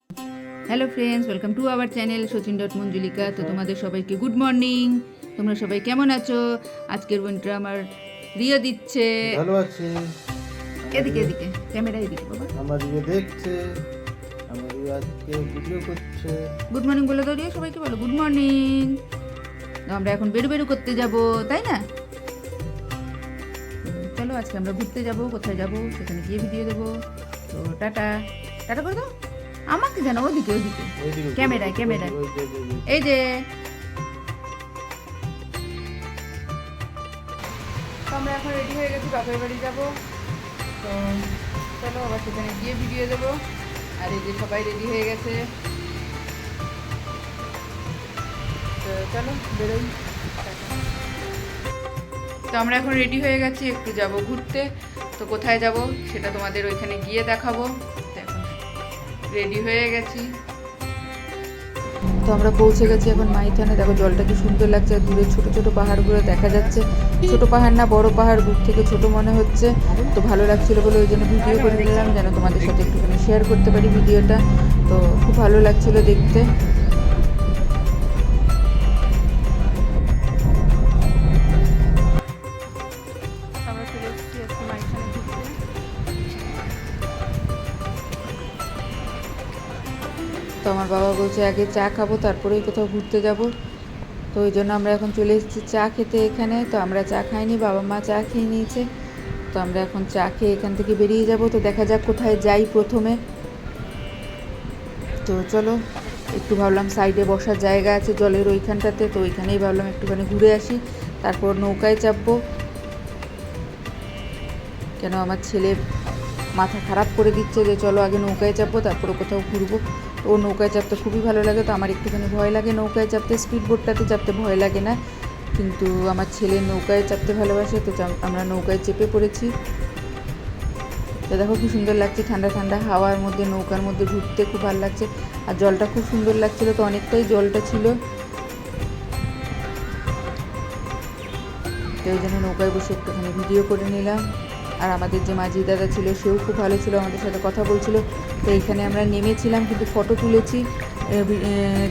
Hello friends, welcome to our channel Sachin Manjulika. তো তোমাদের সবাইকে গুড মর্নিং। তোমরা সবাই কেমন আছো? আজকের বোনটা আমার রিও দিচ্ছে। ভালো আছি। এদিকে এদিকে ক্যামেরা এদিকে বাবা। আমার রিও দেখছে, আমার রিও আজকে ভিডিও করছে। গুড মর্নিং বলে দাও রিও, সবাইকে বলো গুড মর্নিং। আমরা এখন বেরু বেরু করতে যাব, তাই না? চলো আজকে আমরা ঘুরতে যাব। কোথায় যাব সেখানে গিয়ে ভিডিও দেবো। তো টাটা টাটা করে দাও আমাকে, জানো ওদিকে ওদিকে ক্যামেরায় ক্যামেরায়। এই যে আমরা এখন রেডি হয়ে গেছি, বাপের বাড়ি যাবো। তো চলো আবার সেখানে গিয়ে ভিডিও দেবো। আর এই যে সবাই রেডি হয়ে গেছে, তো চলো বেরোই। তো আমরা এখন রেডি হয়ে গেছি, একটু যাব ঘুরতে। তো কোথায় যাব সেটা তোমাদের ওইখানে গিয়ে দেখাবো। তো এখন রেডি হয়ে গেছি। তো আমরা পৌঁছে গেছি এখন মাইথনে। দেখো জলটা কি সুন্দর লাগছে, আর দূরে ছোট ছোট পাহাড়গুলো দেখা যাচ্ছে। ছোট পাহাড় না, বড় পাহাড়, দূর থেকে ছোট মনে হচ্ছে। তো ভালো লাগছিল বলে ওই জন্য ভিডিও করে নিলাম, যেন তোমাদের সাথে একটুখানি শেয়ার করতে পারি ভিডিওটা। তো খুব ভালো লাগছিল দেখতে। আমরা চলে এসেছি আজকে মাইথনে ঘুরতে। তো আমার বাবা বলছে আগে চা খাবো তারপরেই কোথাও ঘুরতে যাব। তো ওই জন্য আমরা এখন চলে এসেছি চা খেতে এখানে। তো আমরা চা খাইনি, বাবা মা চা খেয়ে নিয়েছে। তো আমরা এখন চা খেয়ে এখান থেকে বেরিয়ে যাব। তো দেখা যাক কোথায় যাই প্রথমে। তো চলো, একটু ভাবলাম সাইডে বসার জায়গা আছে জলের ওইখানটাতে, তো ওইখানেই ভাবলাম একটুখানি ঘুরে আসি, তারপর নৌকায় চাপবো। কেন আমার ছেলে মাথা খারাপ করে দিচ্ছে যে চলো আগে নৌকায় চাপবো তারপরে কোথাও ঘুরবো। ও নৌকায় চাপতে খুবই ভালো লাগে, তো আমার একটুখানি ভয় লাগে নৌকায় চাপতে। স্পিড বোটটাতে চাপতে ভয় লাগে না, কিন্তু আমার ছেলে নৌকায় চাপতে ভালোবাসে। তো আমরা নৌকায় চেপে পড়েছি। তো দেখো কি সুন্দর লাগছে, ঠান্ডা ঠান্ডা হাওয়ার মধ্যে নৌকার মধ্যে ঘুরতে খুব ভালো লাগছে। আর জলটা খুব সুন্দর লাগছিল, তো অনেকটাই জলটা ছিল, তো এই জন্য নৌকায় বসে একটুখানি ভিডিও করে নিলাম। আর আমাদের যে মাঝি দাদা ছিল সেও খুব ভালো ছিল, আমাদের সাথে কথা বলছিল। তো এইখানে আমরা নেমেছিলাম, কিন্তু ফটো তুলেছি,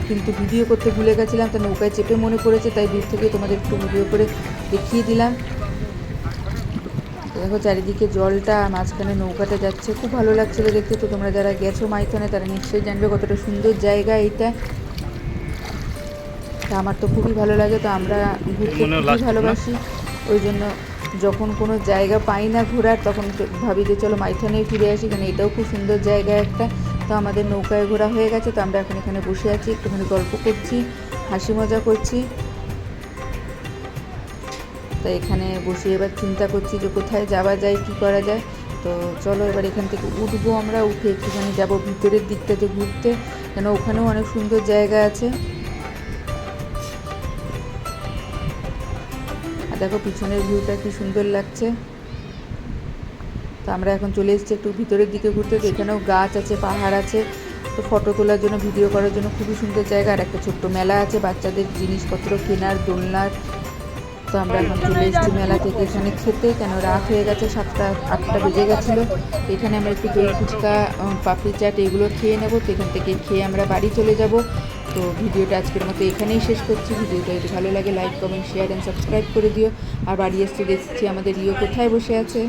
কিন্তু ভিডিও করতে ভুলে গেছিলাম। তো নৌকায় চেপে মনে পড়েছে, তাই দূর থেকে তোমাদের একটু ভিডিও করে দেখিয়ে দিলাম। দেখো চারিদিকে জলটা, মাঝখানে নৌকাটা যাচ্ছে, খুব ভালো লাগছিলো দেখতে। তো তোমরা যারা গেছো মাইথনে তারা নিশ্চয়ই জানবে কতটা সুন্দর জায়গা এইটা। তা আমার তো খুবই ভালো লাগে, তো আমরা ঘুরতে খুবই ভালোবাসি। ওই জন্য যখন কোনো জায়গা পাই না ঘোরার, তখন ভাবি যে চলো মাইথনেই ফিরে আসি, কারণ এটাও খুব সুন্দর জায়গা একটা। তো আমাদের নৌকায় ঘোরা হয়ে গেছে, তো আমরা এখন এখানে বসে আছি, একটুখানি গল্প করছি, হাসি মজা করছি। তো এখানে বসে এবার চিন্তা করছি যে কোথায় যাওয়া যায়, কি করা যায়। তো চলো এবার এখান থেকে উঠবো, আমরা উঠে একটুখানি যাবো ভিতরের দিকটাতে ঘুরতে, কেন ওখানেও অনেক সুন্দর জায়গা আছে। আর দেখো পিছনের ভিউটা কি সুন্দর লাগছে। তো আমরা এখন চলে এসেছি একটু ভিতরের দিকে ঘুরতে। তো এখানেও গাছ আছে, পাহাড় আছে, তো ফটো তোলার জন্য, ভিডিও করার জন্য খুবই সুন্দর জায়গা। আর একটা ছোট্ট মেলা আছে বাচ্চাদের জিনিসপত্র কেনার, দোলনার। তো আমরা এখন চলে এসেছি মেলা থেকে এখানে খেতে, কেন রাত হয়ে গেছে, 7টা-8টা বেজে গেছিলো। এখানে আমরা একটু দই ফুচকা, পাপড়ি চাট এগুলো খেয়ে নেবো। তো এখান থেকে খেয়ে আমরা বাড়ি চলে যাব। তো ভিডিওটা আজকের মতো এখানেই শেষ করছি। ভিডিওটা যদি ভালো লাগে like, comment, share and subscribe করে দিও। আর বাড়ি এসে দেখছি আমাদের রিও কোথায় বসে আছে।